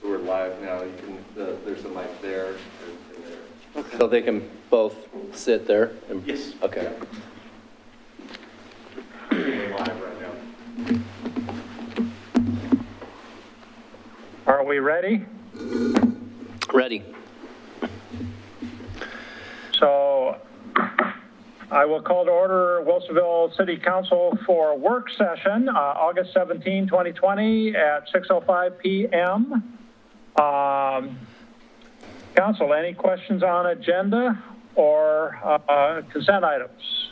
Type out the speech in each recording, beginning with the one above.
So we're live now. You can, there's a mic there and there. Okay. So they can both sit there? And, yes. Okay. Yeah. We're live right now. Are we ready? Ready. So I will call to order Wilisonville City Council for work session, August 17, 2020 at 6:05 p.m. Council, any questions on agenda or consent items?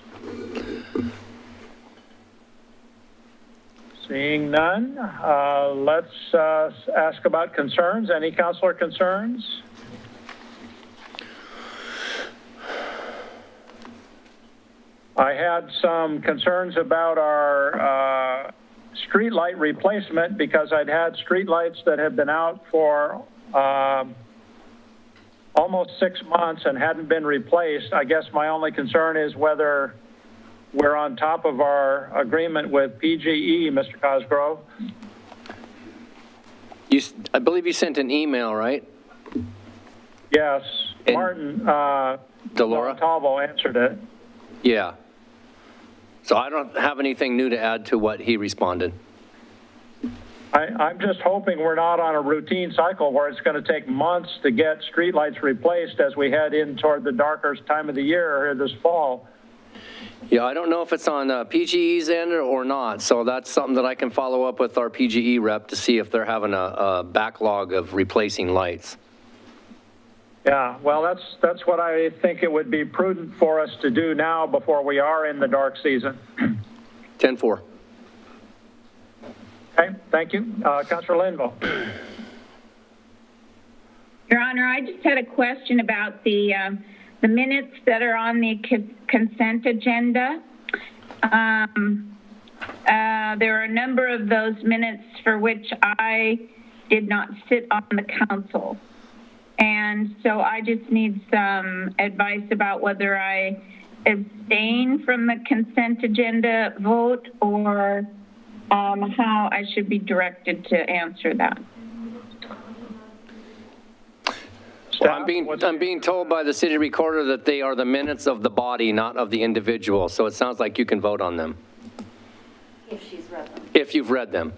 Seeing none, let's ask about concerns. Any councilor concerns? I had some concerns about our street light replacement because I'd had street lights that had been out for almost 6 months and hadn't been replaced. I guess my only concern is whether we're on top of our agreement with PGE, Mr. Cosgrove. I believe you sent an email, right? Yes, And Martin Delora Montalvo answered it. Yeah. So I don't have anything new to add to what he responded. I'm just hoping we're not on a routine cycle where it's going to take months to get streetlights replaced as we head in toward the darker time of the year here this fall. Yeah, I don't know if it's on PGE's end or not, so that's something that I can follow up with our PGE rep to see if they're having a backlog of replacing lights. Yeah, well, that's what I think it would be prudent for us to do now before we are in the dark season. 10-4. Okay, thank you. Councilor Linville. Your Honor, I just had a question about the minutes that are on the consent agenda. There are a number of those minutes for which I did not sit on the council. And so I just need some advice about whether I abstain from the consent agenda vote or how I should be directed to answer that. Well, I'm being told by the city recorder that they are the minutes of the body, not of the individual. So it sounds like you can vote on them. If she's read them. If you've read them.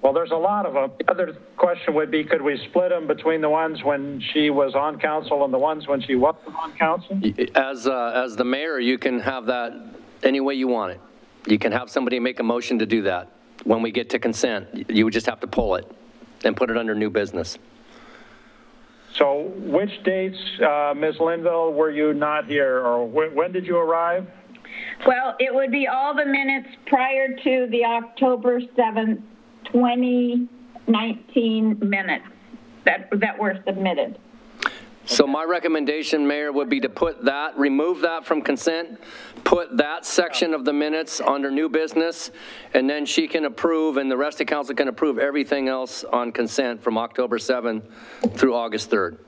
Well, there's a lot of them. The other question would be, could we split them between the ones when she was on council and the ones when she wasn't on council? As the mayor, you can have that any way you want it. You can have somebody make a motion to do that. When we get to consent, you would just have to pull it and put it under new business. So which dates, Ms. Linville, were you not here, or when did you arrive? Well, it would be all the minutes prior to the October 7th, 2019 minutes that were submitted. So my recommendation, Mayor, would be to put that, remove that from consent, put that section of the minutes under new business, and then she can approve, and the rest of council can approve everything else on consent from October 7th through August 3rd.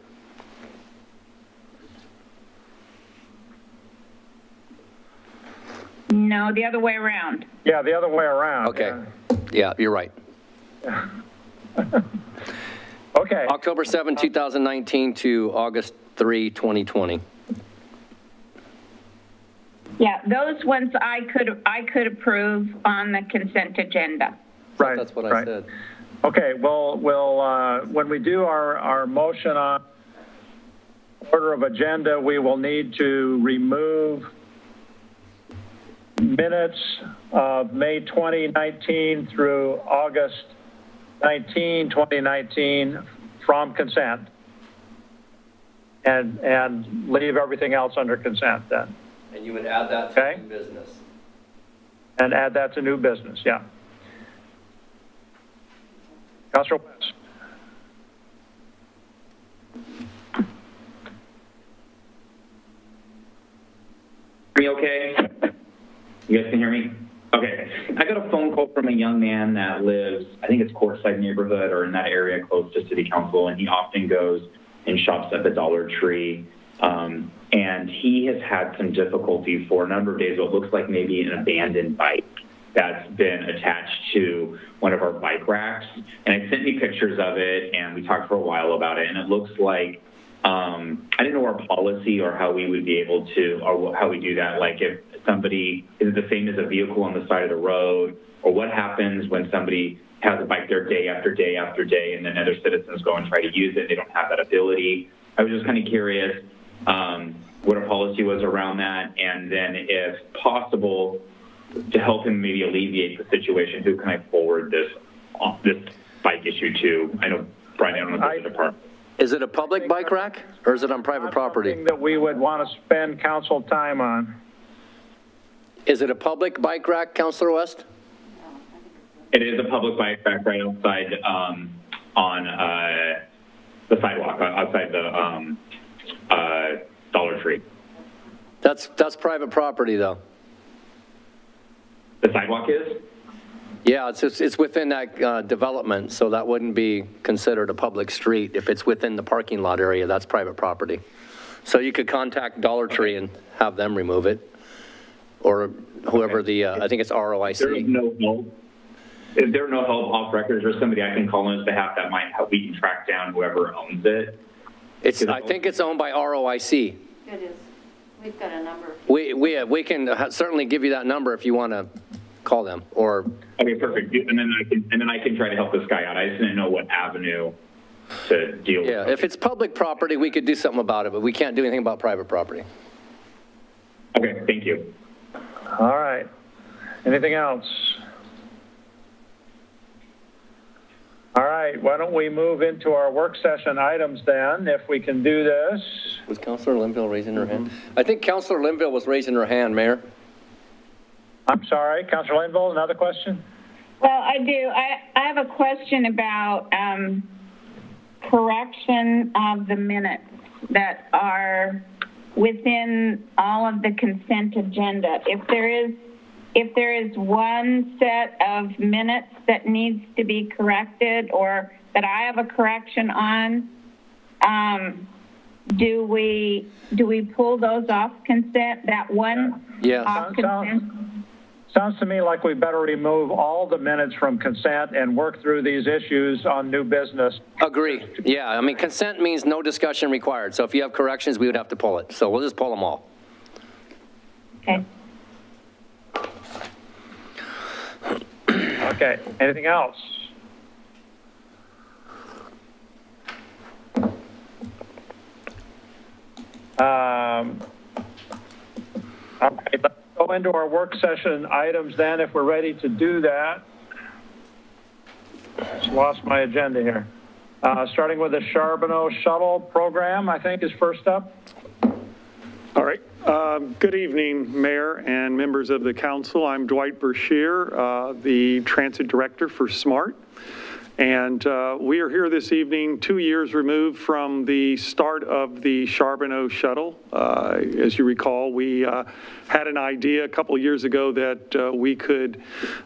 No, the other way around. Yeah, the other way around. Okay. Yeah, you're right. Yeah. Okay. October 7, 2019 to August 3, 2020. Yeah, those ones I could approve on the consent agenda. Right. That's what I said. Okay. Well, when we do our motion on order of agenda, we will need to remove minutes of May 2019 through August 19, 2019 from consent and leave everything else under consent then. And you would add that to new business. And add that to new business, yeah. Councilor West. Me okay? You guys can hear me? Okay. I got a phone call from a young man that lives, I think it's Courtside neighborhood or in that area close to City Council, and he often goes and shops at the Dollar Tree. And he has had some difficulty for a number of days, what looks like maybe an abandoned bike. that's been attached to one of our bike racks. And it sent me pictures of it, and we talked for a while about it, and it looks like, I didn't know our policy or how we would be able to, or how we do that. Like if somebody, is it the same as a vehicle on the side of the road? Or what happens when somebody has a bike there day after day after day, and then other citizens go and try to use it, they don't have that ability? I was just kind of curious what our policy was around that, and then if possible, to help him maybe alleviate the situation, who can I forward this bike issue to? I know, Brian, I don't know if there's a department. Is it a public bike rack, or is it on private property? Something that we would want to spend council time on. Is it a public bike rack, Councilor West? It is a public bike rack right outside on the sidewalk, outside the Dollar Tree. That's private property, though. The sidewalk is? Yeah, it's within that development, so that wouldn't be considered a public street. If it's within the parking lot area, that's private property. So you could contact Dollar Tree and have them remove it, or whoever the, I think it's ROIC. There is no help. Is there no help off record? Is there somebody I can call on his behalf that might help, we can track down whoever owns it? I think it's owned by ROIC. It is. We've got a number of people. We can certainly give you that number if you want to call them, or. Okay, perfect. And then I can try to help this guy out. I just didn't know what avenue to deal with. Yeah, if it's public property, we could do something about it, but we can't do anything about private property. Okay, thank you. All right. Anything else? All right, why don't we move into our work session items then, if we can do this. Was Councilor Linville raising her hand? I think Councilor Linville was raising her hand, Mayor. I'm sorry, Councilor Linville, another question? Well, I do. I have a question about correction of the minutes that are within all of the consent agenda. If there is one set of minutes that needs to be corrected or that I have a correction on, do we pull those off consent? That one Yes. off consent? Sounds to me like we better remove all the minutes from consent and work through these issues on new business. Agree. Yeah, I mean, consent means no discussion required. So if you have corrections, we would have to pull it. So we'll just pull them all. Okay. Okay, anything else? Okay, let's go into our work session items then, if we're ready to do that. Just lost my agenda here. Starting with the Charbonneau Shuttle program, I think is first up. All right. Good evening, Mayor and members of the council. I'm Dwight Bershear, the Transit Director for SMART. And we are here this evening, 2 years removed from the start of the Charbonneau Shuttle. As you recall, we had an idea a couple of years ago that we could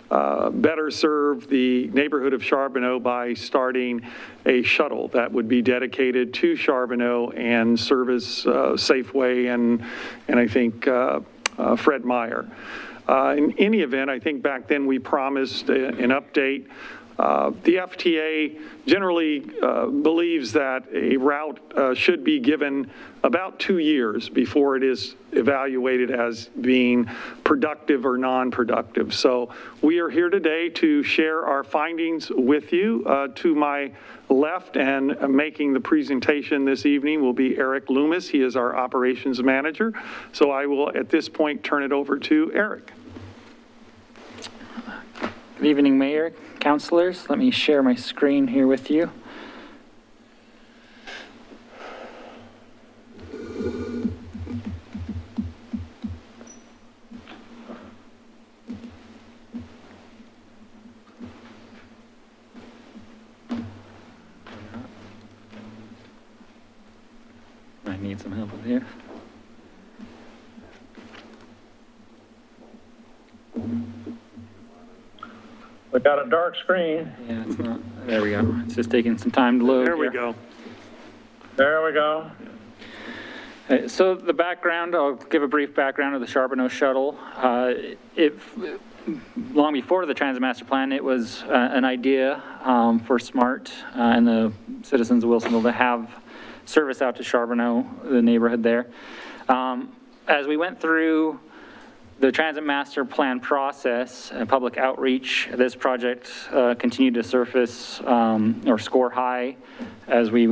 better serve the neighborhood of Charbonneau by starting a shuttle that would be dedicated to Charbonneau and service Safeway and I think Fred Meyer. In any event, I think back then we promised an update. The FTA generally believes that a route should be given about 2 years before it is evaluated as being productive or non-productive. So we are here today to share our findings with you. To my left and making the presentation this evening will be Eric Loomis. He is our operations manager. So I will at this point turn it over to Eric. Good evening, Mayor, councilors. Let me share my screen here with you. I need some help with here. We got a dark screen. Yeah, it's not. There we go. It's just taking some time to load. There we here. go. There we go. So the background, I'll give a brief background of the Charbonneau Shuttle. long before the Transit Master Plan, it was an idea for SMART and the citizens of Wilsonville to have service out to Charbonneau, the neighborhood there. As we went through the Transit Master Plan process and public outreach, this project continued to surface or score high as we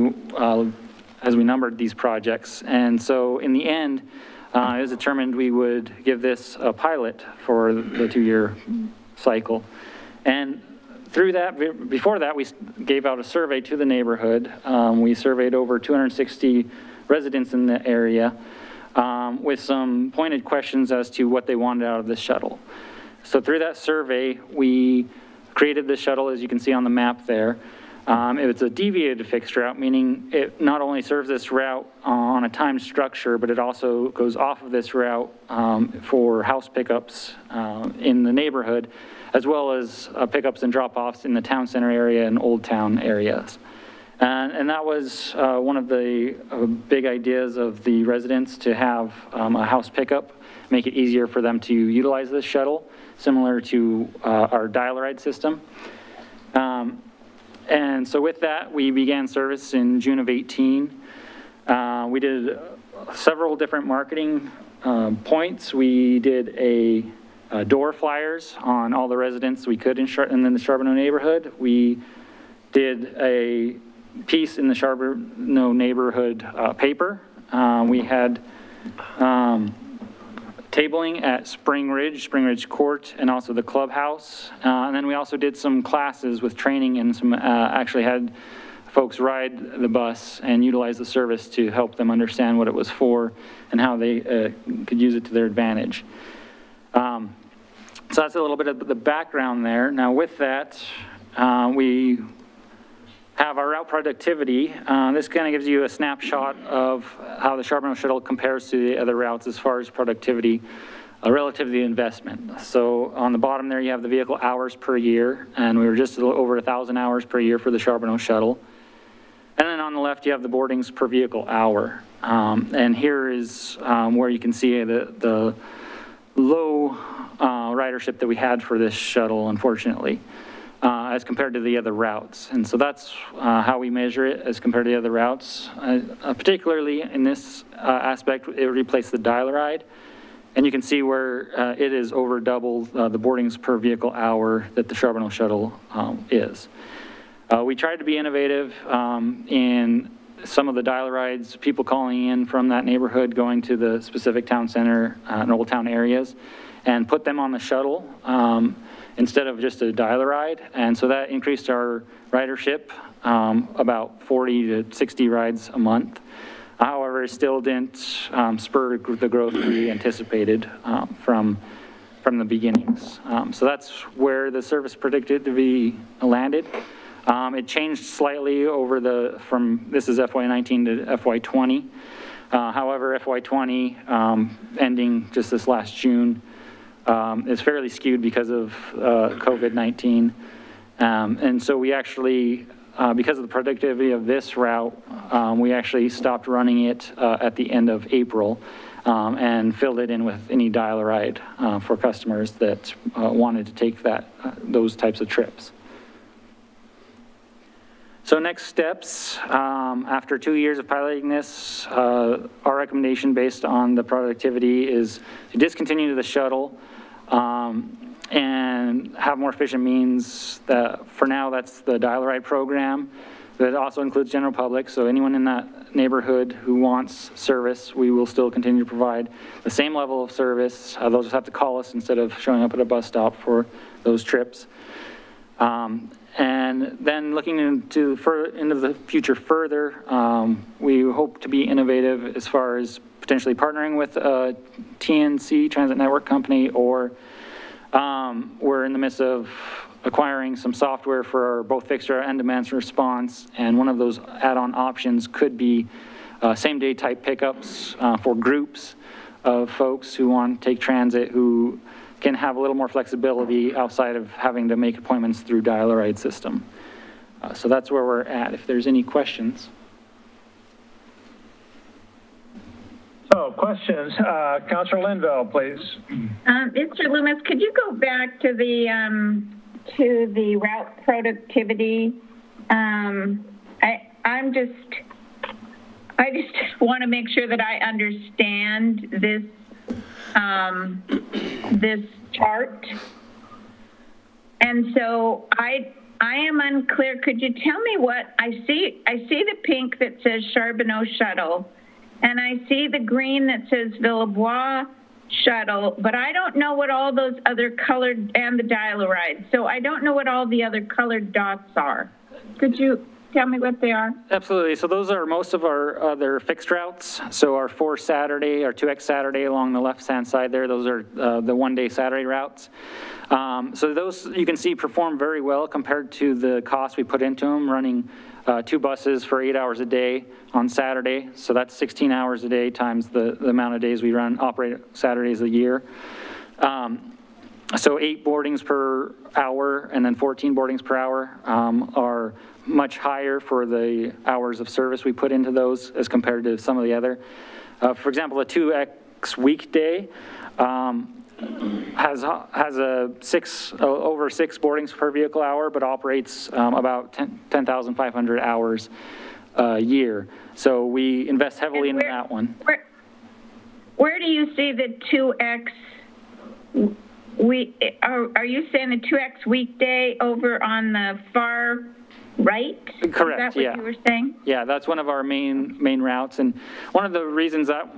numbered these projects. And so in the end, it was determined we would give this a pilot for the 2-year cycle. And through that, before that, we gave out a survey to the neighborhood. We surveyed over 260 residents in the area with some pointed questions as to what they wanted out of the shuttle. So through that survey, we created the shuttle, as you can see on the map there. It's a deviated fixed route, meaning it not only serves this route on a timed structure, but it also goes off of this route for house pickups in the neighborhood, as well as pickups and drop-offs in the town center area and old town areas. And that was one of the big ideas of the residents, to have a house pickup, make it easier for them to utilize this shuttle, similar to our dial-a-ride system. And so with that, we began service in June of 18. We did several different marketing points. We did a door flyers on all the residents we could in the Charbonneau neighborhood. We did a piece in the Charbonneau neighborhood paper. We had tabling at Spring Ridge Court, and also the clubhouse. And then we also did some classes with training, and some actually had folks ride the bus and utilize the service to help them understand what it was for and how they could use it to their advantage. So that's a little bit of the background there. Now with that, we have our route productivity. This kind of gives you a snapshot of how the Charbonneau shuttle compares to the other routes as far as productivity relative to the investment. So on the bottom there, you have the vehicle hours per year, and we were just a little over 1,000 hours per year for the Charbonneau shuttle. And then on the left, you have the boardings per vehicle hour. And here is where you can see the low ridership that we had for this shuttle, unfortunately. As compared to the other routes. And so that's how we measure it as compared to the other routes. Particularly in this aspect, it replaced the dial-a-ride. And you can see where it is over double the boardings per vehicle hour that the Charbonneau shuttle is. We tried to be innovative in some of the dial-a-rides, people calling in from that neighborhood, going to the specific town center and old town areas, and put them on the shuttle. Instead of just a dial-a-ride. And so that increased our ridership about 40 to 60 rides a month. However, it still didn't spur the growth we anticipated from the beginnings. So that's where the service predicted to be landed. It changed slightly over this is FY19 to FY20. However, FY20 ending just this last June, is fairly skewed because of COVID-19. And so we actually, because of the productivity of this route, we actually stopped running it at the end of April and filled it in with any dial-a-ride for customers that wanted to take those types of trips. So next steps, after 2 years of piloting this, our recommendation based on the productivity is to discontinue the shuttle and have more efficient means. For now, that's the dial-a-ride program. That also includes general public, so anyone in that neighborhood who wants service, we will still continue to provide the same level of service. They'll just have to call us instead of showing up at a bus stop for those trips. And then looking into the future further, we hope to be innovative as far as potentially partnering with a TNC, Transit Network Company, or we're in the midst of acquiring some software for both fixed route and demand response, and one of those add-on options could be same-day type pickups for groups of folks who want to take transit, who can have a little more flexibility outside of having to make appointments through dial-a-ride system. So that's where we're at. If there's any questions. So questions. Councilor Linville, please. Mr. Loomis, could you go back to the route productivity? I just want to make sure that I understand this this chart. And so I am unclear. Could you tell me what I see? I see the pink that says Charbonneau Shuttle, and I see the green that says Villebois Shuttle, but I don't know what all those other colored, and the dial-a-ride. So I don't know what all the other colored dots are. Could you tell me what they are? Absolutely. So those are most of our other fixed routes. So our 4 Saturday, our 2X Saturday along the left-hand side there, those are the one-day Saturday routes. So those, you can see, perform very well compared to the cost we put into them, running 2 buses for 8 hours a day on Saturday. So that's 16 hours a day times the amount of days we operate Saturdays a year. So 8 boardings per hour and then 14 boardings per hour are much higher for the hours of service we put into those as compared to some of the other. For example, a 2X weekday has a over 6 boardings per vehicle hour, but operates about 10,500 hours a year. So we invest heavily in that one. Where do you see the 2X? Are you saying the 2X weekday over on the far right? Correct. Is that what you were saying? Yeah, that's one of our main routes, and one of the reasons that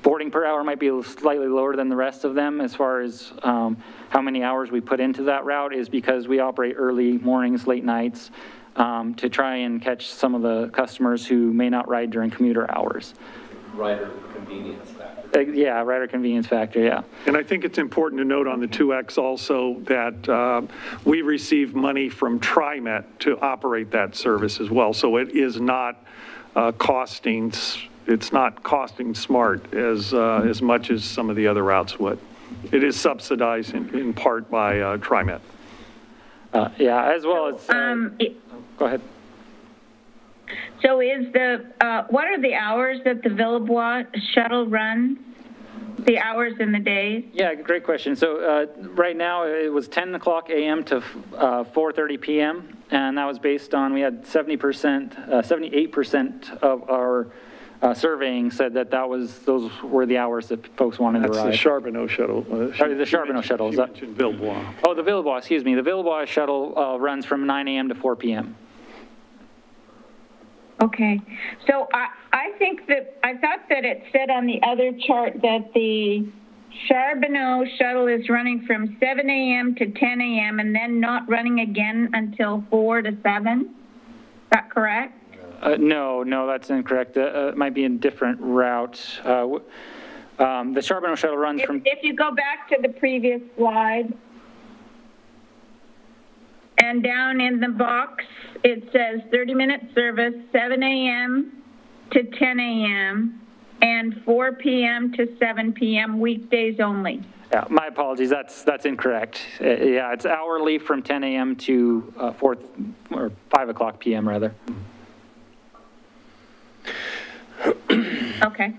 boarding per hour might be slightly lower than the rest of them as far as how many hours we put into that route is because we operate early mornings, late nights to try and catch some of the customers who may not ride during commuter hours. Rider convenience factor. Yeah, rider convenience factor, yeah. And I think it's important to note on the 2X also that we receive money from TriMet to operate that service as well. So it is not costing Smart as much as some of the other routes would. It is subsidized in part by TriMet. Yeah, as well as, go ahead. So is what are the hours that the Villebois Shuttle runs? The hours and the days? Yeah, great question. So right now it was 10 o'clock a.m. to 4:30 p.m. And that was based on, we had 78% of our surveying said those were the hours that folks wanted to ride. That's the Charbonneau Shuttle. The Charbonneau Shuttle. You mentioned Villebois. Oh, the Villebois, excuse me. The Villebois Shuttle runs from 9 a.m. to 4 p.m. Okay, so I thought that it said on the other chart that the Charbonneau Shuttle is running from 7 a.m. to 10 a.m. and then not running again until 4 to 7. Is that correct? No, that's incorrect. It might be a different route. The Charbonneau Shuttle runs from... If you go back to the previous slide, and down in the box, it says 30-minute service, 7 a.m. to 10 a.m. and 4 p.m. to 7 p.m. weekdays only. Yeah, my apologies. That's incorrect. Yeah, it's hourly from 10 a.m. to 5 o'clock p.m. rather. Okay.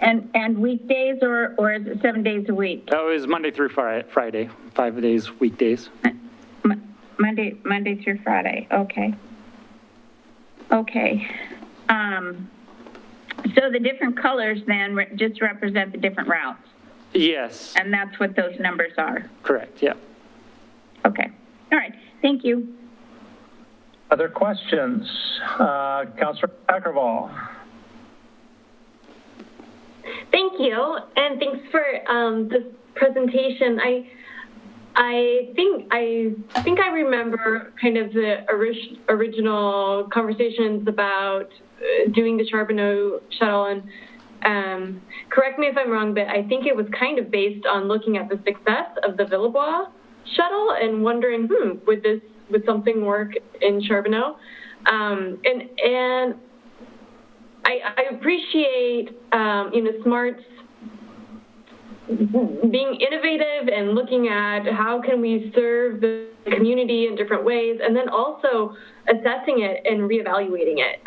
And weekdays or is it 7 days a week? Oh, it was Monday through Friday, 5 days weekdays. Monday through Friday. Okay. Okay. So the different colors then just represent the different routes. Yes. And that's what those numbers are. Correct. Yeah. Okay. All right. Thank you. Other questions? Councilor Ackerval. Thank you, and thanks for this presentation. I think I remember kind of the original conversations about doing the Charbonneau Shuttle, and correct me if I'm wrong, but I think it was kind of based on looking at the success of the Villebois Shuttle and wondering, would something work in Charbonneau? And I appreciate Smart's being innovative and looking at how can we serve the the community in different ways, and then also assessing it and reevaluating it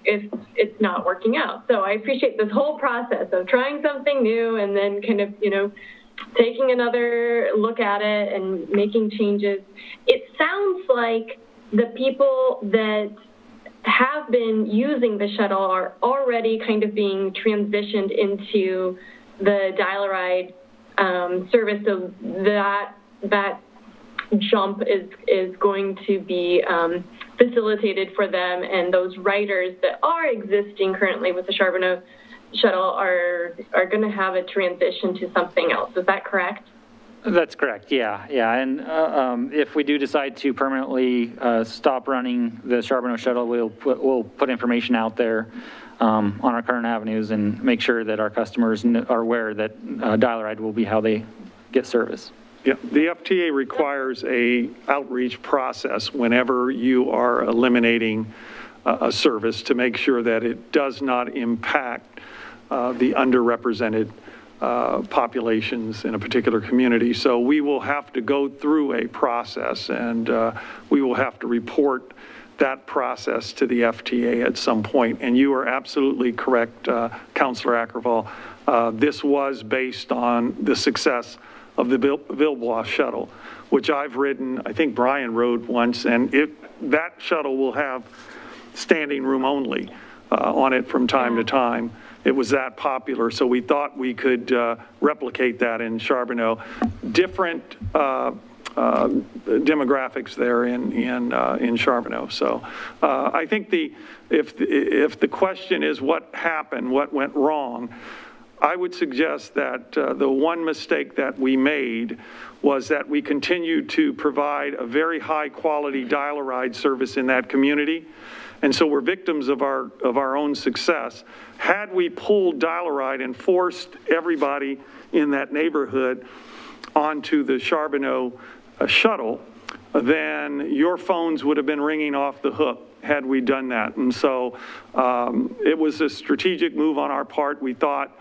if it's not working out. So I appreciate this whole process of trying something new and then kind of, taking another look at it and making changes. It sounds like the people that have been using the shuttle are already kind of being transitioned into the dial-a-ride service, so that jump is going to be facilitated for them, and those riders that are existing currently with the Charbonneau shuttle are going to have a transition to something else. Is that correct? That's correct, yeah. And if we do decide to permanently stop running the Charbonneau shuttle, we'll put information out there on our current avenues and make sure that our customers are aware that dial-a-ride will be how they get service. Yeah, the FTA requires a outreach process whenever you are eliminating a service to make sure that it does not impact the underrepresented populations in a particular community. So we will have to go through a process, and we will have to report that process to the FTA at some point. And you are absolutely correct, Councilor Ackerval. This was based on the success of the Villebois shuttle, which I've ridden. I think Brian rode once, and that shuttle will have standing room only on it from time to time. It was that popular, so we thought we could replicate that in Charbonneau. Different demographics there in Charbonneau. So I think if the question is what happened, what went wrong, I would suggest that the one mistake that we made was that we continued to provide a very high quality dial-a-ride service in that community. And so we're victims of our own success. Had we pulled dial-a-ride and forced everybody in that neighborhood onto the Charbonneau shuttle, then your phones would have been ringing off the hook had we done that. And so it was a strategic move on our part. We thought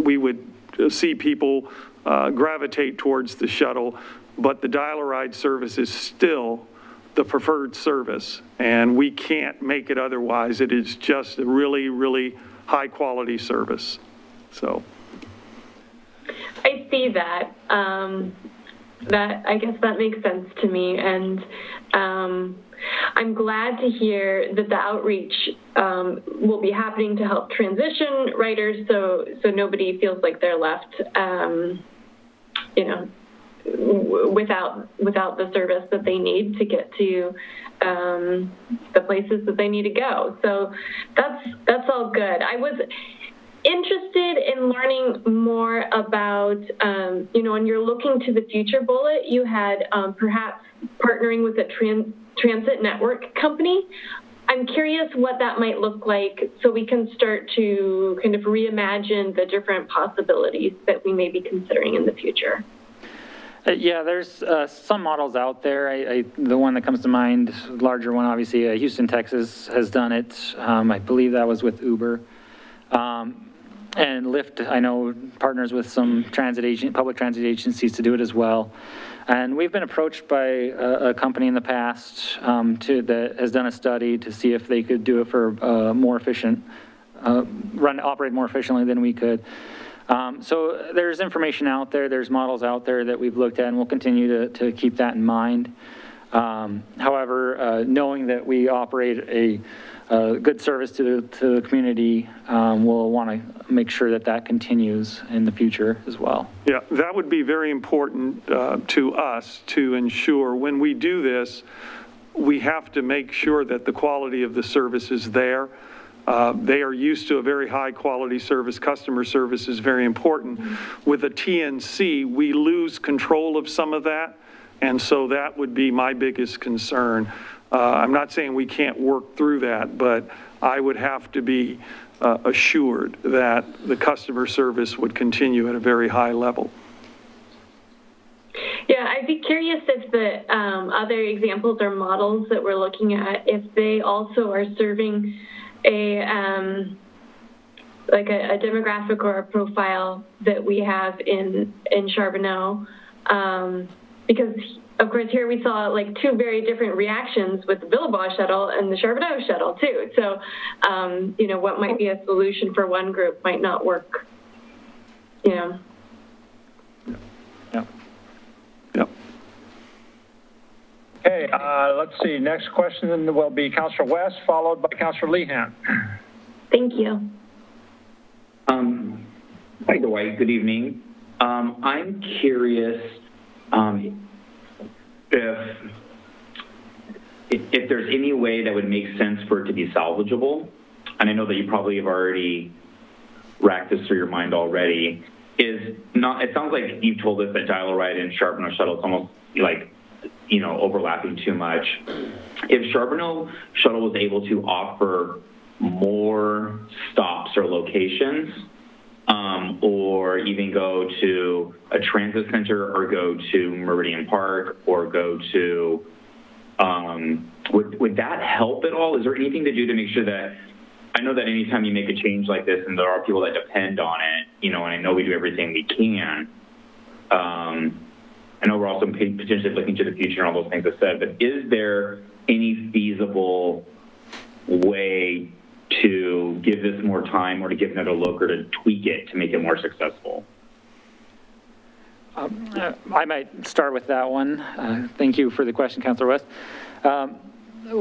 we would see people gravitate towards the shuttle, but the dial-a-ride service is still the preferred service, and we can't make it otherwise. It is just a really, really high quality service. So I see that. I guess that makes sense to me, and I'm glad to hear that the outreach will be happening to help transition riders, so nobody feels like they're left, without the service that they need to get to the places that they need to go. So that's all good. I was interested in learning more about, when you're looking to the future bullet, you had perhaps partnering with a transit network company. I'm curious what that might look like so we can start to kind of reimagine the different possibilities that we may be considering in the future. Yeah, there's some models out there. The one that comes to mind, larger one, obviously, Houston, Texas has done it. I believe that was with Uber. And Lyft, I know, partners with some public transit agencies to do it as well. And we've been approached by a company in the past that has done a study to see if they could do it for more efficient, operate more efficiently than we could. So there's information out there, there's models out there that we've looked at, and we'll continue to keep that in mind. However, knowing that we operate a good service to the community, we'll want to make sure that continues in the future as well. Yeah, that would be very important to us to ensure when we do this, we have to make sure that the quality of the service is there. They are used to a very high quality service. Customer service is very important. Mm-hmm. With a TNC, we lose control of some of that. And so that would be my biggest concern. I'm not saying we can't work through that, but I would have to be assured that the customer service would continue at a very high level. Yeah, I'd be curious if the other examples or models that we're looking at, if they also are serving a demographic or a profile that we have in Charbonneau, because of course, here we saw like two very different reactions with the Billabong shuttle and the Charbonneau shuttle too. So, you know, what might be a solution for one group might not work, you know. Yep. Okay, let's see. Next question will be Councilor West, followed by Councilor Lehan. Thank you. Hi, Dwight. Good evening. I'm curious if there's any way that would make sense for it to be salvageable. And I know that you probably have already racked this through your mind already. It sounds like you've told us that Dial-A-Ride and Charbonneau Shuttle is almost like, you know, overlapping too much. If Charbonneau Shuttle was able to offer more stops or locations, or even go to a transit center or go to Meridian Park or go to, would that help at all? Is there anything to do to make sure that, I know that anytime you make a change like this and there are people that depend on it, you know, and I know we do everything we can, I know we're also potentially looking to the future and all those things I said, but is there any feasible way to give this more time or to give another look or to tweak it to make it more successful? I might start with that one. Thank you for the question, Councilor West.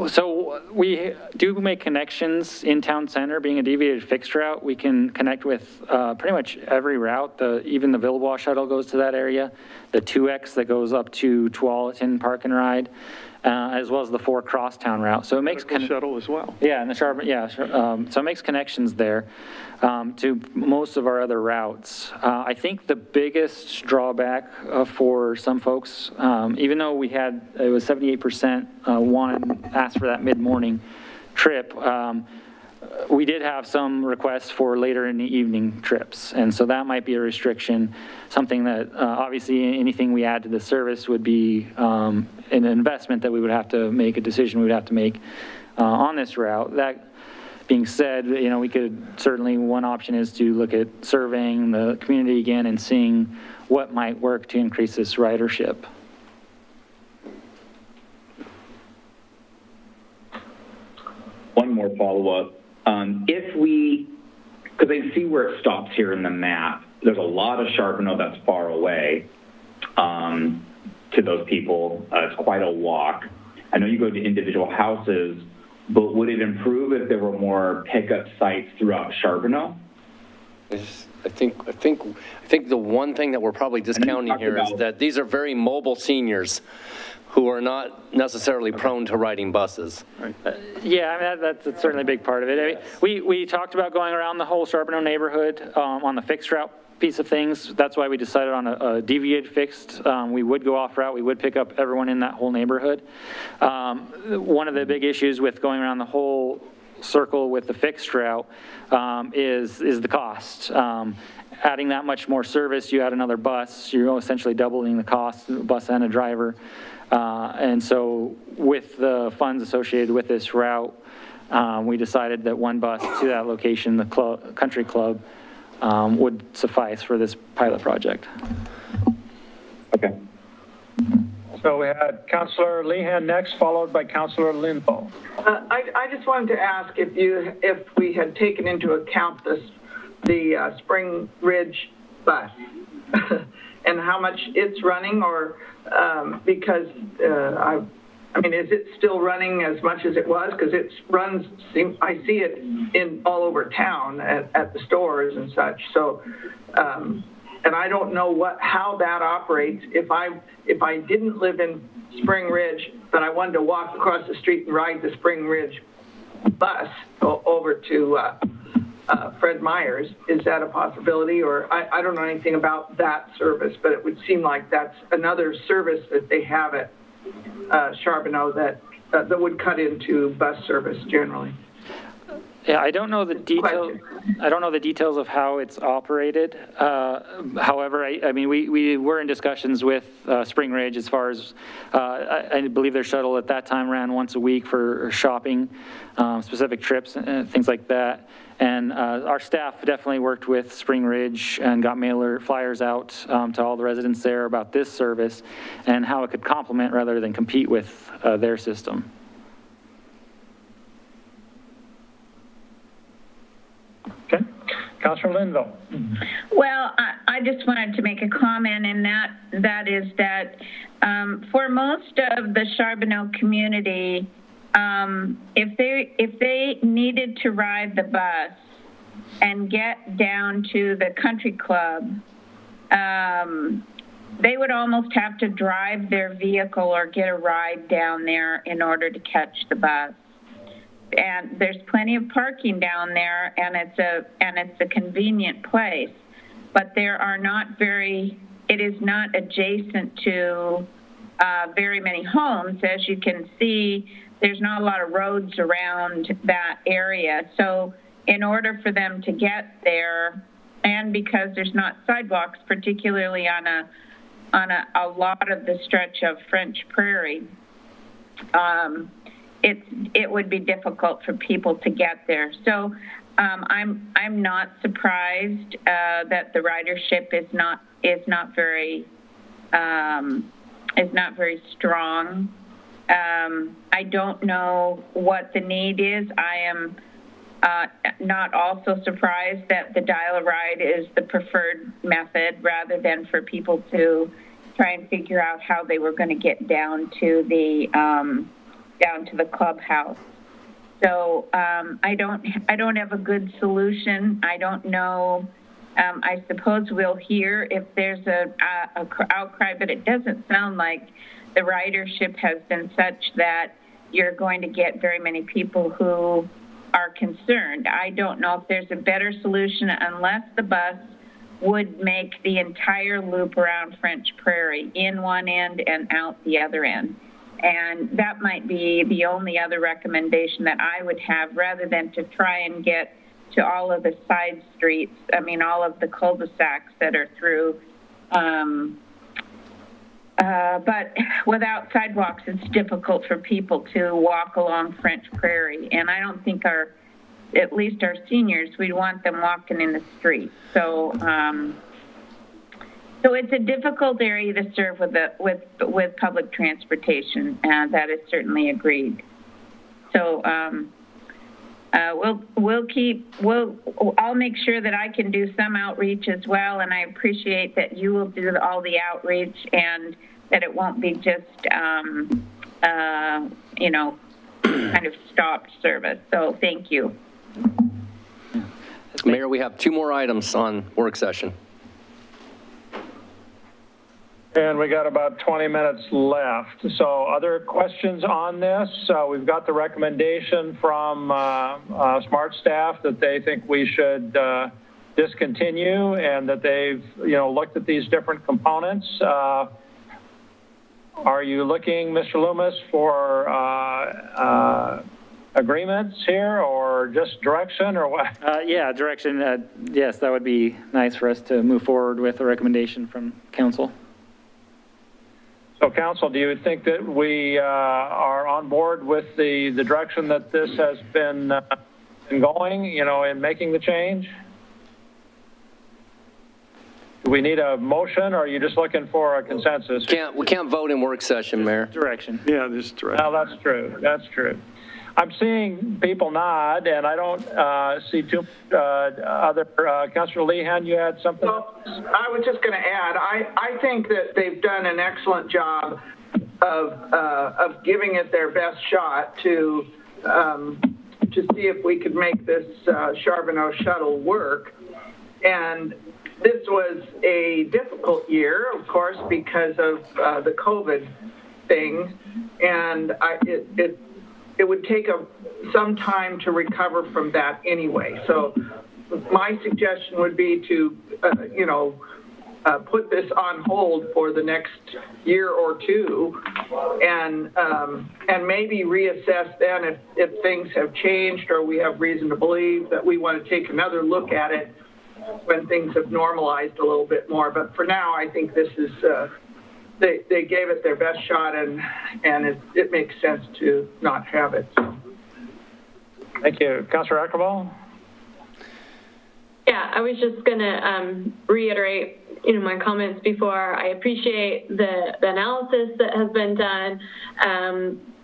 So we do make connections in town center. Being a deviated fixed route, we can connect with pretty much every route. Even the Billabong shuttle goes to that area. The 2X that goes up to Tualatin Park and Ride, as well as the 4 crosstown route. So it makes shuttle as well. Yeah, and the so it makes connections there to most of our other routes. I think the biggest drawback for some folks, even though it was 78% asked for that mid-morning trip, we did have some requests for later in the evening trips. And so that might be a restriction, something that obviously anything we add to the service would be an investment that we would have to make, a decision we would have to make on this route. That being said, you know, we could certainly, one option is to look at surveying the community again and seeing what might work to increase this ridership. One more follow-up. Because I see where it stops here in the map, there's a lot of Charbonneau that's far away to those people. It's quite a walk. I know you go to individual houses, but would it improve if there were more pickup sites throughout Charbonneau? I think the one thing that we're probably discounting here is that these are very mobile seniors who are not necessarily prone to riding buses. Right. Yeah, I mean, that's certainly a big part of it. I mean, we talked about going around the whole Charbonneau neighborhood on the fixed route piece of things. That's why we decided on a deviated fixed. We would go off route. We would pick up everyone in that whole neighborhood. One of the big issues with going around the whole circle with the fixed route is the cost. Adding that much more service, you add another bus, you're essentially doubling the cost, bus and a driver. And so with the funds associated with this route, we decided that one bus to that location, the country club, would suffice for this pilot project. Okay. So we had Councilor Lehan next, followed by Councilor Linville. I just wanted to ask if we had taken into account the Spring Ridge bus and how much it's running, or because I mean, is it still running as much as it was? Because it runs, I see it in all over town at the stores and such. So, and I don't know how that operates. If I didn't live in Spring Ridge, but I wanted to walk across the street and ride the Spring Ridge bus over to Fred Meyer's, is that a possibility? Or I don't know anything about that service, but it would seem like that's another service that they have at Charbonneau that would cut into bus service generally. Yeah, I don't know the detail. I don't know the details of how it's operated. However, I mean, we were in discussions with Spring Ridge as far as I believe their shuttle at that time ran once a week for shopping, specific trips and things like that. And our staff definitely worked with Spring Ridge and got flyers out to all the residents there about this service and how it could complement rather than compete with their system. Okay. Councilor Linville. Well, I just wanted to make a comment, and that is that for most of the Charbonneau community, if they needed to ride the bus and get down to the country club, they would almost have to drive their vehicle or get a ride down there in order to catch the bus. And there's plenty of parking down there, and it's a convenient place, but there are it is not adjacent to very many homes. As you can see, there's not a lot of roads around that area. So in order for them to get there, and because there's not sidewalks, particularly on a lot of the stretch of French Prairie, it would be difficult for people to get there. So I'm not surprised that the ridership is not very strong. I don't know what the need is. I am not also surprised that the dial-a-ride is the preferred method rather than for people to try and figure out how they were going to get down to the clubhouse. So I don't have a good solution. I don't know. I suppose we'll hear if there's a outcry, but it doesn't sound like the ridership has been such that you're going to get very many people who are concerned. I don't know if there's a better solution unless the bus would make the entire loop around French Prairie in one end and out the other end. And that might be the only other recommendation that I would have, rather than to try and get to all of the side streets, all of the cul-de-sacs that are through. But without sidewalks, it's difficult for people to walk along French Prairie. And I don't think at least our seniors, we'd want them walking in the street. So it's a difficult area to serve with public transportation, and that is certainly agreed. So I'll make sure that I can do some outreach as well, and I appreciate that you will do all the outreach and that it won't be just kind of stopped service. So thank you. Mayor, we have 2 more items on work session. And we got about 20 minutes left. So other questions on this? We've got the recommendation from SMART staff that they think we should discontinue, and that they've looked at these different components. Are you looking, Mr. Loomis, for agreements here, or just direction, or what? Yeah, direction. Yes, that would be nice for us to move forward with a recommendation from council. So, council, do you think that we are on board with the direction that this has been going, in making the change? Do we need a motion, or are you just looking for a consensus? We can't vote in work session, Mayor. Direction. Yeah, this is direction. Well, that's true. That's true. I'm seeing people nod, and I don't see too other. Councilor Lehan, you had something? Well, I was just going to add, I think that they've done an excellent job of giving it their best shot to see if we could make this Charbonneau shuttle work. And this was a difficult year, of course, because of the COVID thing, and it would take some time to recover from that anyway. So my suggestion would be to, put this on hold for the next year or two and maybe reassess then if things have changed or we have reason to believe that we want to take another look at it when things have normalized a little bit more. But for now, I think this is, they gave it their best shot and it makes sense to not have it. Thank you. Councilor Ackervall? Yeah, I was just going to reiterate, my comments before. I appreciate the analysis that has been done,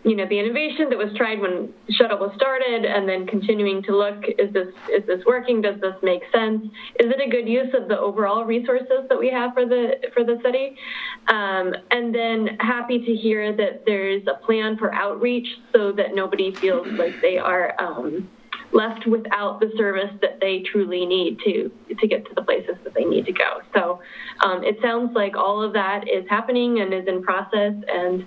the innovation that was tried when Shuttle was started, and then continuing to look, is this working? Does this make sense? Is it a good use of the overall resources that we have for the city? And then happy to hear that there's a plan for outreach so that nobody feels like they are left without the service that they truly need to get to the places that they need to go. So it sounds like all of that is happening and is in process, and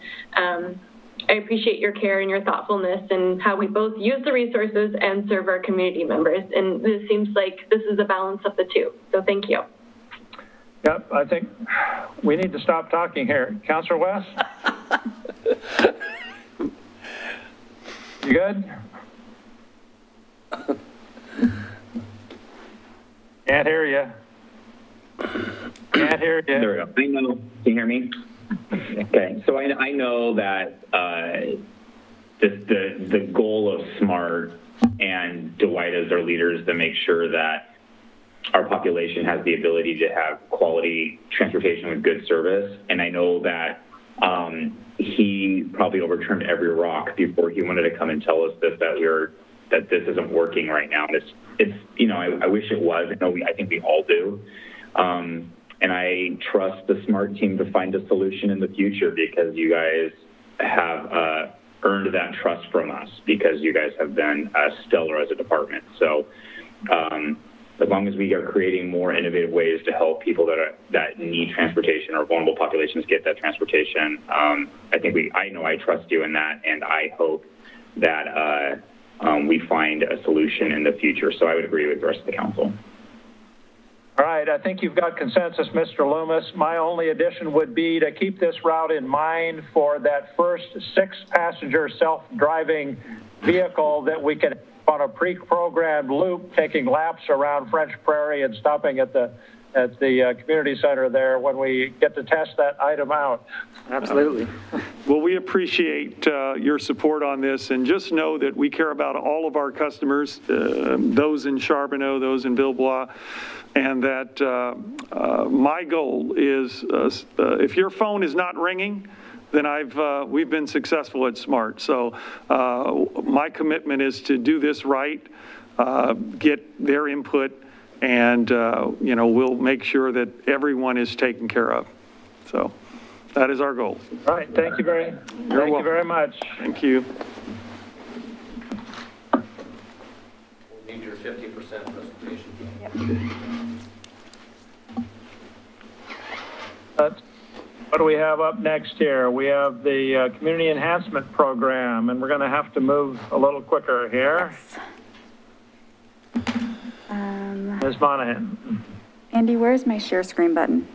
I appreciate your care and your thoughtfulness and how we both use the resources and serve our community members. And this seems like this is a balance of the two. So thank you. Yep, I think we need to stop talking here. Councilor West? You good? Can't hear you. Can't hear you. There we go. I know. Can you hear me? Okay. So I know that the goal of SMART and Dwight as our leaders to make sure that our population has the ability to have quality transportation with good service. And I know that he probably overturned every rock before he wanted to come and tell us that this isn't working right now. And it's I wish it was. I think we all do. And I trust the SMART team to find a solution in the future, because you guys have earned that trust from us, because you guys have been stellar as a department. So as long as we are creating more innovative ways to help people that need transportation or vulnerable populations get that transportation, I trust you in that, and I hope that we find a solution in the future. So I would agree with the rest of the council. All right, I think you've got consensus, Mr. Loomis. My only addition would be to keep this route in mind for that first 6-passenger self-driving vehicle that we can on a pre-programmed loop, taking laps around French Prairie and stopping at the community center there when we get to test that item out. Absolutely. Well, we appreciate your support on this, and just know that we care about all of our customers, those in Charbonneau, those in Villebois, and that my goal is if your phone is not ringing, then we've been successful at SMART. So my commitment is to do this right, get their input, and we'll make sure that everyone is taken care of. So that is our goal. All right, thank you very much. Thank you. We'll need your 50% presentation. What do we have up next here? We have the Community Enhancement Program, and we're going to have to move a little quicker here. Yes. Ms. Monahan. Andy, where's my share screen button?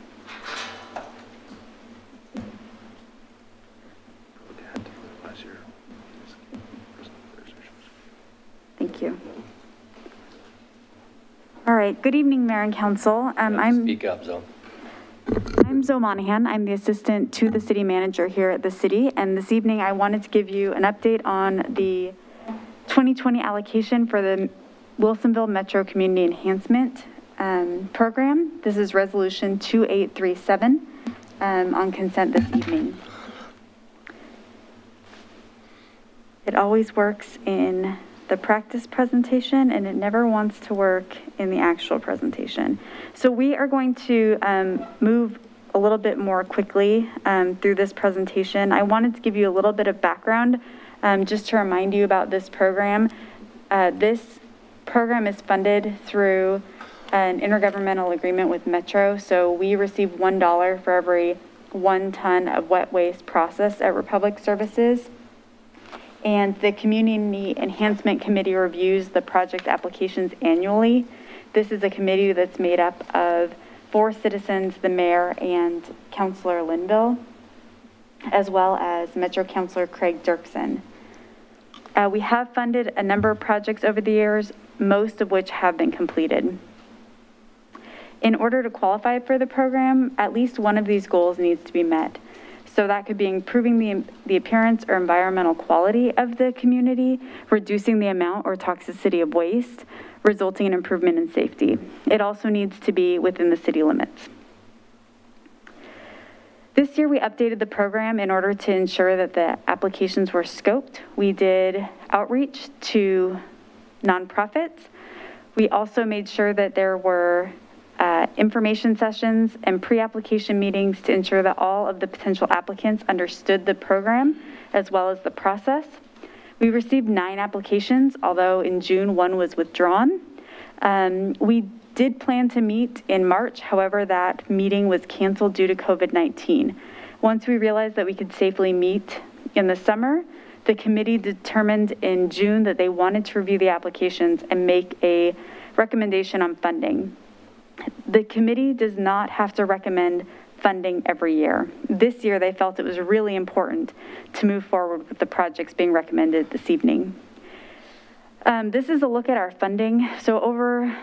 Thank you. All right, good evening, Mayor and Council. Speak up, Zoe. I'm Zoe Monahan. I'm the assistant to the city manager here at the city. And this evening, I wanted to give you an update on the 2020 allocation for the Wilisonville Metro Community Enhancement Program. This is resolution 2837 on consent this evening. It always works in the practice presentation, and it never wants to work in the actual presentation. So we are going to move a little bit more quickly through this presentation. I wanted to give you a little bit of background just to remind you about this program. This program is funded through an intergovernmental agreement with Metro. So we receive $1 for every 1 ton of wet waste processed at Republic Services. And the Community Enhancement Committee reviews the project applications annually. This is a committee that's made up of 4 citizens, the mayor, and Councilor Linville, as well as Metro Councilor Craig Dirksen. We have funded a number of projects over the years, most of which have been completed. In order to qualify for the program, at least one of these goals needs to be met. So that could be improving the appearance or environmental quality of the community, reducing the amount or toxicity of waste, resulting in improvement in safety. It also needs to be within the city limits. This year we updated the program in order to ensure that the applications were scoped. We did outreach to nonprofits. We also made sure that there were information sessions and pre-application meetings to ensure that all of the potential applicants understood the program as well as the process. We received 9 applications, although in June 1 was withdrawn. We did plan to meet in March, however, that meeting was canceled due to COVID-19. Once we realized that we could safely meet in the summer, the committee determined in June that they wanted to review the applications and make a recommendation on funding. The committee does not have to recommend funding every year. This year, they felt it was really important to move forward with the projects being recommended this evening. This is a look at our funding. So over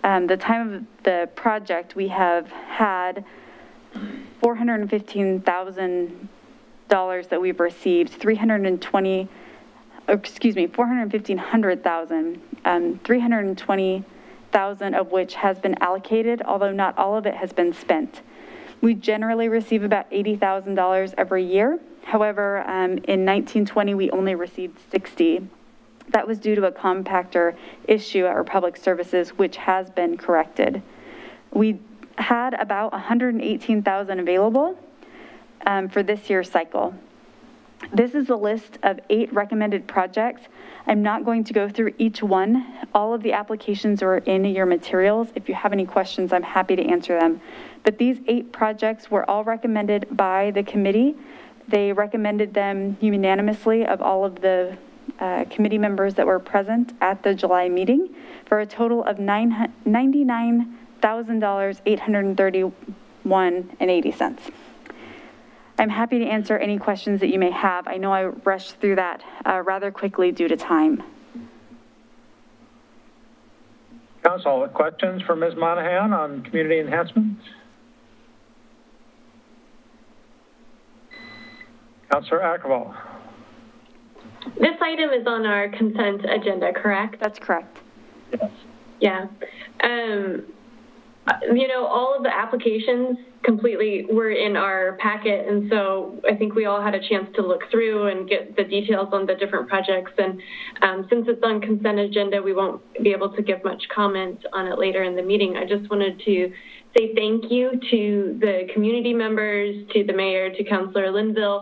the time of the project, we have had $415,000 that we've received, $320,000, of which has been allocated, although not all of it has been spent. We generally receive about $80,000 every year. However, in 1920, we only received 60. That was due to a compactor issue at our public services, which has been corrected. We had about $118,000 available for this year's cycle. This is a list of 8 recommended projects. I'm not going to go through each one. All of the applications are in your materials. If you have any questions, I'm happy to answer them. But these 8 projects were all recommended by the committee. They recommended them unanimously of all of the committee members that were present at the July meeting for a total of $99,831.80. I'm happy to answer any questions that you may have. I know I rushed through that rather quickly due to time. Council, questions for Ms. Monahan on community enhancement? Councilor Ackervall. This item is on our consent agenda, correct? That's correct. Yes. Yeah. You know, all of the applications completely were in our packet, and so I think we all had a chance to look through and get the details on the different projects. And since it's on consent agenda, we won't be able to give much comment on it later in the meeting. I just wanted to say thank you to the community members, to the mayor, to Councilor Linville,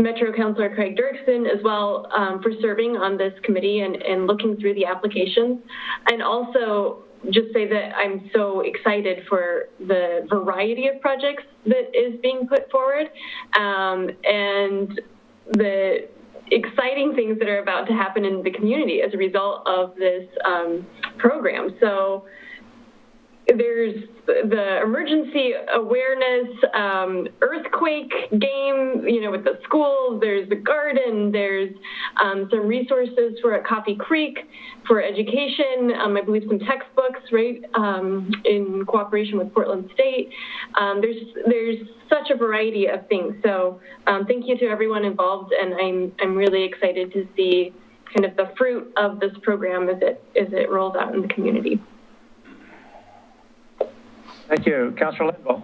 Metro Councilor Craig Dirksen as well, for serving on this committee and looking through the applications. And also just say that I'm so excited for the variety of projects that is being put forward, and the exciting things that are about to happen in the community as a result of this program. So there's the emergency awareness earthquake game, you know, with the schools. There's the garden. There's some resources for at Coffee Creek for education. I believe some textbooks, right, in cooperation with Portland State. There's such a variety of things. So thank you to everyone involved, and I'm really excited to see kind of the fruit of this program as it rolls out in the community. Thank you. Councilor Linville.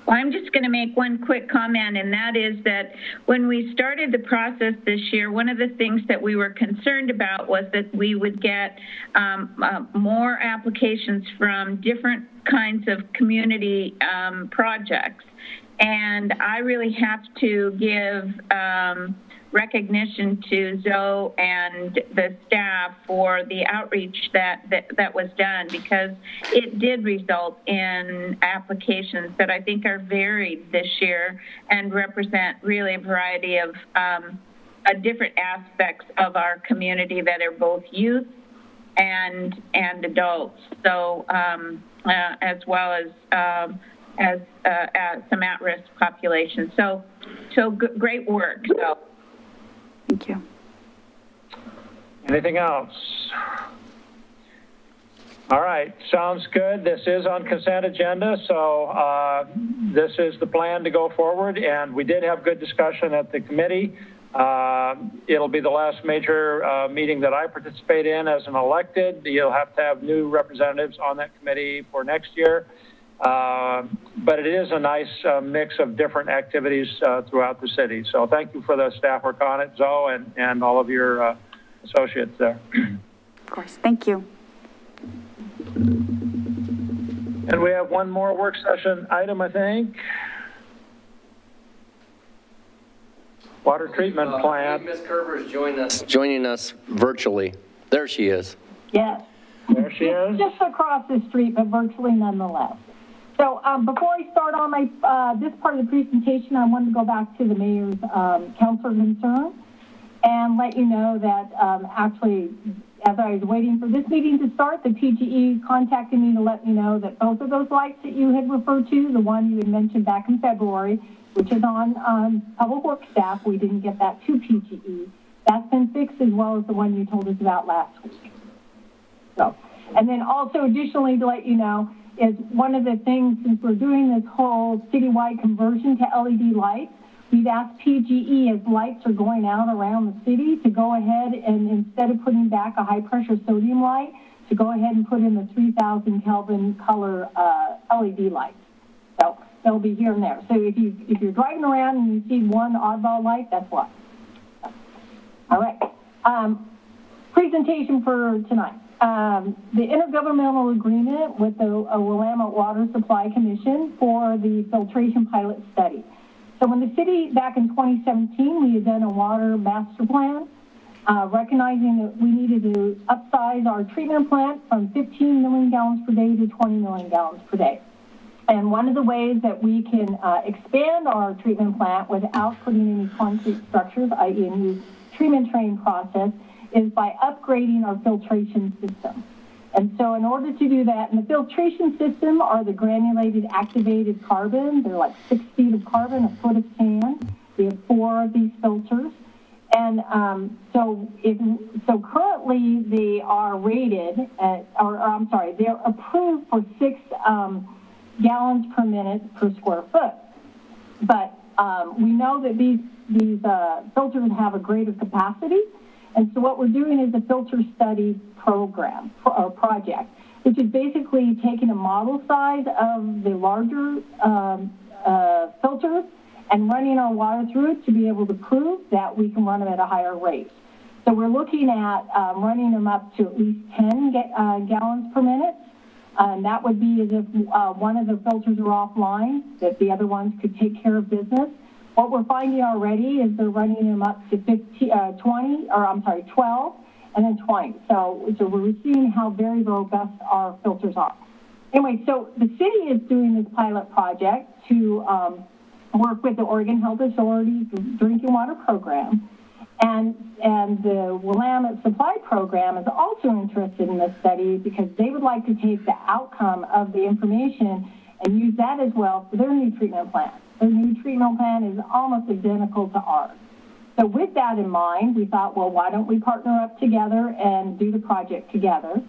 Well, I'm just going to make one quick comment, and that is that when we started the process this year, one of the things that we were concerned about was that we would get more applications from different kinds of community projects. And I really have to give recognition to Zoe and the staff for the outreach that was done, because it did result in applications that I think are varied this year and represent really a variety of different aspects of our community that are both youth and adults. So as well as some at-risk populations. So great work. So. Thank you. Anything else? All right, sounds good. This is on consent agenda, so this is the plan to go forward, and we did have good discussion at the committee. It'll be the last major meeting that I participate in as an elected. You'll have to have new representatives on that committee for next year. But it is a nice mix of different activities throughout the city. So thank you for the staff work on it, Zoe, and all of your associates there. Of course, thank you. And we have one more work session item, I think. Water treatment plant. Ms. Kerber is joining us virtually. There she is. Yes. There she is. Just across the street, but virtually nonetheless. So before I start on my this part of the presentation, I wanted to go back to the mayor's council concern and let you know that actually, as I was waiting for this meeting to start, the PGE contacted me to let me know that both of those lights that you had referred to, the one you had mentioned back in February, which is on Public Works staff, we didn't get that to PGE. That's been fixed, as well as the one you told us about last week. So, and then also additionally to let you know is one of the things, since we're doing this whole citywide conversion to LED lights, we've asked PGE, as lights are going out around the city, to go ahead and instead of putting back a high pressure sodium light, to go ahead and put in the 3000 Kelvin color LED lights. So they'll be here and there. So if you're driving around and you see one oddball light, that's why. All right. Presentation for tonight. The intergovernmental agreement with the Willamette Water Supply Commission for the filtration pilot study. So when the city, back in 2017, we had done a water master plan, recognizing that we needed to upsize our treatment plant from 15 million gallons per day to 20 million gallons per day. And one of the ways that we can expand our treatment plant without putting any concrete structures, i.e. a new treatment train process, is by upgrading our filtration system. And so in order to do that, in the filtration system are the granulated activated carbon. They're like 6 feet of carbon, a foot of sand. We have 4 of these filters. And so currently they are rated, they're approved for 6 gallons per minute per square foot. But we know that these filters have a greater capacity. And so what we're doing is a filter study program or project, which is basically taking a model size of the larger filters and running our water through it to be able to prove that we can run them at a higher rate. So we're looking at running them up to at least 10 gallons per minute. And that would be as if one of the filters are offline, that the other ones could take care of business. What we're finding already is they're running them up to 12 and then 20. So we're seeing how very robust our filters are. Anyway, so the city is doing this pilot project to work with the Oregon Health Authority's drinking water program. And the Willamette Supply Program is also interested in this study because they would like to take the outcome of the information and use that as well for their new treatment plan. Their new treatment plan is almost identical to ours. So with that in mind, we thought, well, why don't we partner up together and do the project together?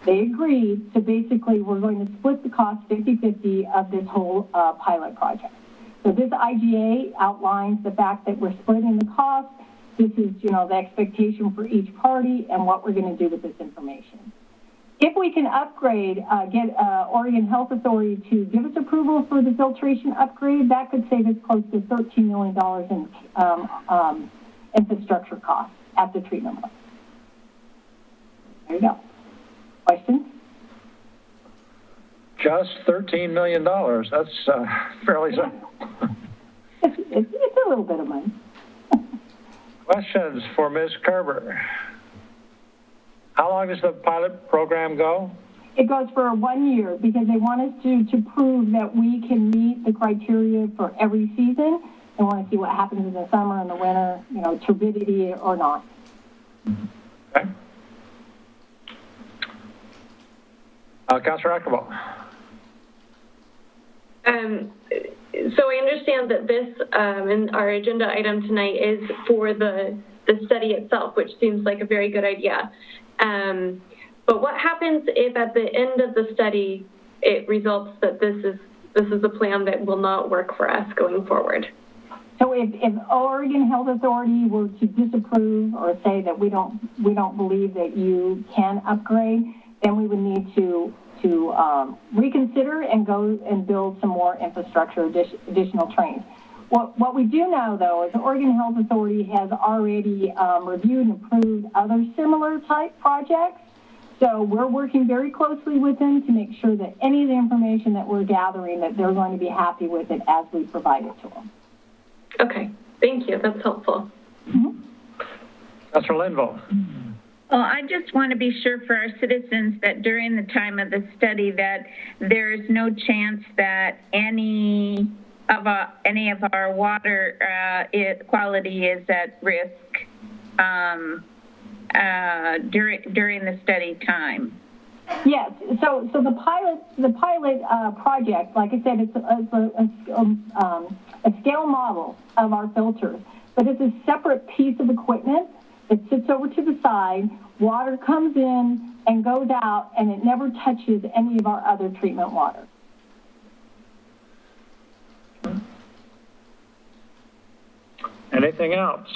They agreed, so basically we're going to split the cost 50-50 of this whole pilot project. So this IGA outlines the fact that we're splitting the cost. This is, the expectation for each party and what we're going to do with this information. If we can upgrade, get Oregon Health Authority to give us approval for the filtration upgrade, that could save us close to $13 million in infrastructure costs at the treatment plant. There you go. Questions? Just $13 million. That's fairly simple. It's a little bit of money. Questions for Ms. Kerber? How long does the pilot program go? It goes for 1 year because they want us to prove that we can meet the criteria for every season. They want to see what happens in the summer and the winter, turbidity or not. Okay. Councilor Ackerville. So I understand that this and our agenda item tonight is for the study itself, which seems like a very good idea. But what happens if at the end of the study it results that this is a plan that will not work for us going forward? So if Oregon Health Authority were to disapprove or say that we don't believe that you can upgrade, then we would need to reconsider and go and build some more infrastructure, additional trains. What we do know, though, is the Oregon Health Authority has already reviewed and approved other similar type projects. So we're working very closely with them to make sure that any of the information that we're gathering, that they're going to be happy with it as we provide it to them. Okay, thank you. That's helpful. Mm-hmm. Councilor Linville. Well, I just want to be sure for our citizens that during the time of the study that there is no chance that any of our water quality is at risk during the study time. Yes. So the pilot project, like I said, it's a scale model of our filters, but it's a separate piece of equipment. It sits over to the side, water comes in and goes out, and it never touches any of our other treatment water. Anything else?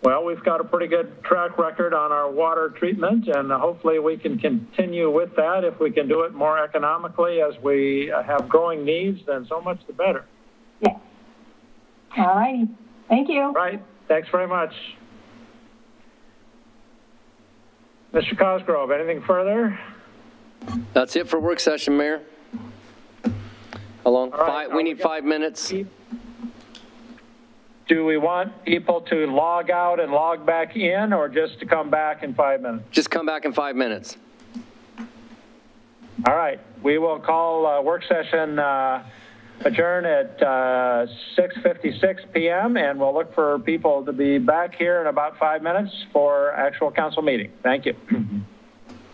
Well, we've got a pretty good track record on our water treatment, and hopefully we can continue with that. If we can do it more economically as we have growing needs, then so much the better. Yes. All righty. Thank you. Right. Thanks very much. Mr. Cosgrove, anything further? That's it for work session, Mayor. How long? Right, we need 5 minutes. Do we want people to log out and log back in, or just to come back in 5 minutes? Just come back in 5 minutes. All right. We will call work session adjourn at 6:56 p.m., and we'll look for people to be back here in about 5 minutes for actual council meeting. Thank you.